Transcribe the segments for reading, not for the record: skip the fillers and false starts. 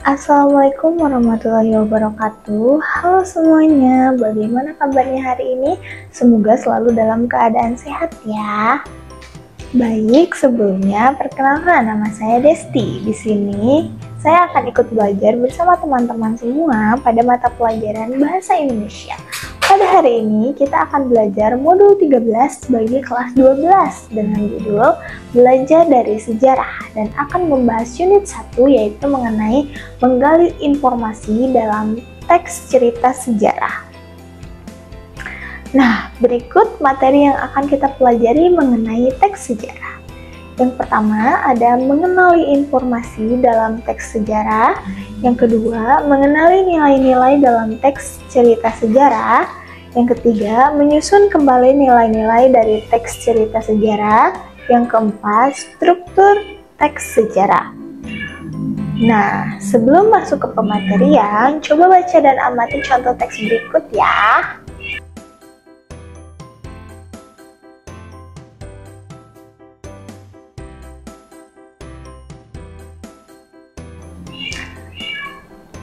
Assalamualaikum warahmatullahi wabarakatuh. Halo semuanya, bagaimana kabarnya hari ini? Semoga selalu dalam keadaan sehat ya. Baik, sebelumnya perkenalkan, nama saya Desti. Di sini saya akan ikut belajar bersama teman-teman semua pada mata pelajaran Bahasa Indonesia. Pada hari ini kita akan belajar modul 13 sebagai kelas 12 dengan judul Belajar dari Sejarah dan akan membahas unit 1 yaitu mengenai menggali informasi dalam teks cerita sejarah. Nah, berikut materi yang akan kita pelajari mengenai teks sejarah. Yang pertama ada mengenali informasi dalam teks sejarah. Yang kedua, mengenali nilai-nilai dalam teks cerita sejarah. Yang ketiga, menyusun kembali nilai-nilai dari teks cerita sejarah. Yang keempat, struktur teks sejarah. Nah, sebelum masuk ke pematerian, coba baca dan amati contoh teks berikut ya.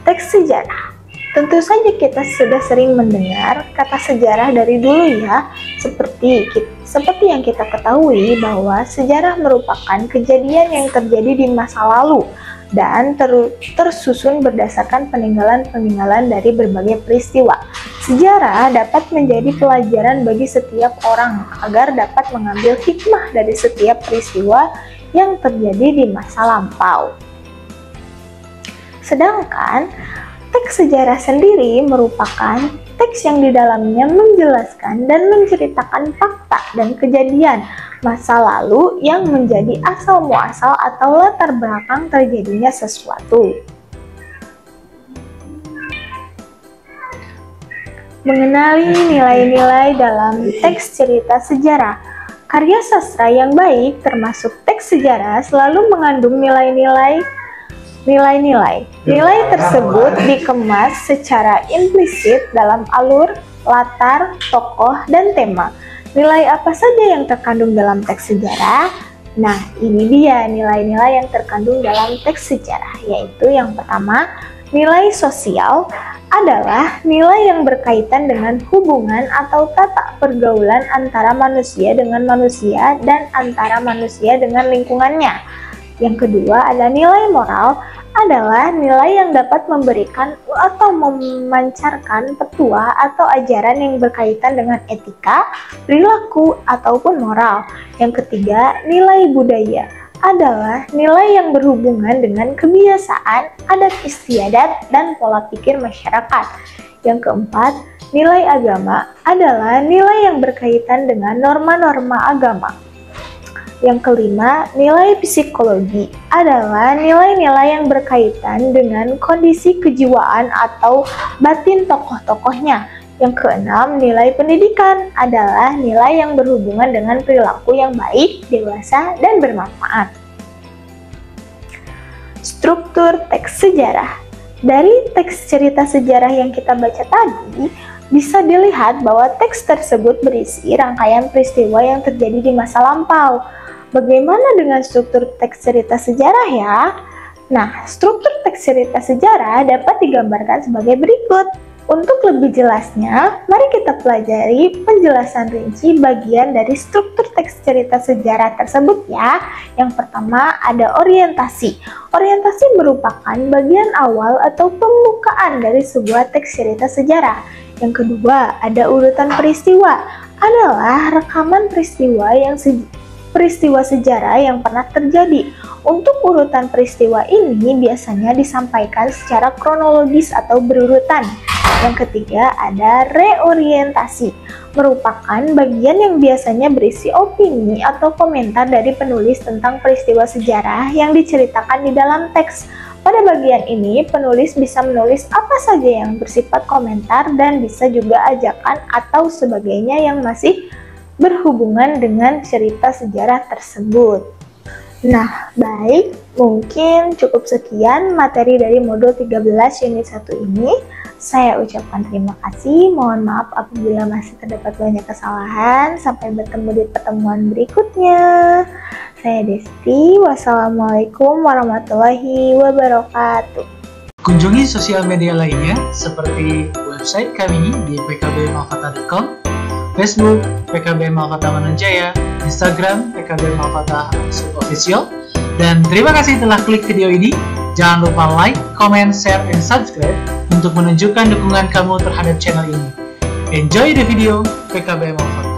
Teks sejarah. Tentu saja kita sudah sering mendengar kata sejarah dari dulu ya, seperti yang kita ketahui bahwa sejarah merupakan kejadian yang terjadi di masa lalu dan tersusun berdasarkan peninggalan-peninggalan dari berbagai peristiwa. Sejarah dapat menjadi pelajaran bagi setiap orang agar dapat mengambil hikmah dari setiap peristiwa yang terjadi di masa lampau. Sedangkan teks sejarah sendiri merupakan teks yang di dalamnya menjelaskan dan menceritakan fakta dan kejadian masa lalu yang menjadi asal muasal atau latar belakang terjadinya sesuatu. Mengenali nilai-nilai dalam teks cerita sejarah. Karya sastra yang baik termasuk teks sejarah selalu mengandung nilai-nilai. Nilai tersebut dikemas secara implisit dalam alur, latar, tokoh, dan tema. Nilai apa saja yang terkandung dalam teks sejarah? Nah, ini dia nilai-nilai yang terkandung dalam teks sejarah, yaitu yang pertama, nilai sosial adalah nilai yang berkaitan dengan hubungan atau tata pergaulan antara manusia dengan manusia dan antara manusia dengan lingkungannya. Yang kedua, ada nilai moral adalah nilai yang dapat memberikan atau memancarkan petua atau ajaran yang berkaitan dengan etika, perilaku, ataupun moral. Yang ketiga, nilai budaya adalah nilai yang berhubungan dengan kebiasaan, adat istiadat, dan pola pikir masyarakat. Yang keempat, nilai agama adalah nilai yang berkaitan dengan norma-norma agama. Yang kelima, nilai psikologi adalah nilai-nilai yang berkaitan dengan kondisi kejiwaan atau batin tokoh-tokohnya. Yang keenam, nilai pendidikan adalah nilai yang berhubungan dengan perilaku yang baik, dewasa, dan bermanfaat. Struktur teks sejarah. Dari teks cerita sejarah yang kita baca tadi, bisa dilihat bahwa teks tersebut berisi rangkaian peristiwa yang terjadi di masa lampau. Bagaimana dengan struktur teks cerita sejarah ya? Nah, struktur teks cerita sejarah dapat digambarkan sebagai berikut. Untuk lebih jelasnya, mari kita pelajari penjelasan rinci bagian dari struktur teks cerita sejarah tersebut ya. Yang pertama ada orientasi. Orientasi merupakan bagian awal atau pembukaan dari sebuah teks cerita sejarah. Yang kedua ada urutan peristiwa. Adalah rekaman peristiwa sejarah yang pernah terjadi. Untuk urutan peristiwa ini biasanya disampaikan secara kronologis atau berurutan. Yang ketiga ada reorientasi, merupakan bagian yang biasanya berisi opini atau komentar dari penulis tentang peristiwa sejarah yang diceritakan di dalam teks. Pada bagian ini, penulis bisa menulis apa saja yang bersifat komentar dan bisa juga ajakan atau sebagainya yang masih berhubungan dengan cerita sejarah tersebut. Nah, baik, mungkin cukup sekian materi dari modul 13 unit 1 ini. Saya ucapkan terima kasih, mohon maaf apabila masih terdapat banyak kesalahan. Sampai bertemu di pertemuan berikutnya. Saya Desti, wassalamualaikum warahmatullahi wabarakatuh. Kunjungi sosial media lainnya seperti website kami di pkbmalfata.com, Facebook PKB Malfata Manunjaya, Instagram PKB Malfata Official. Dan terima kasih telah klik video ini. Jangan lupa like, comment, share, and subscribe untuk menunjukkan dukungan kamu terhadap channel ini. Enjoy the video PKB Malfata.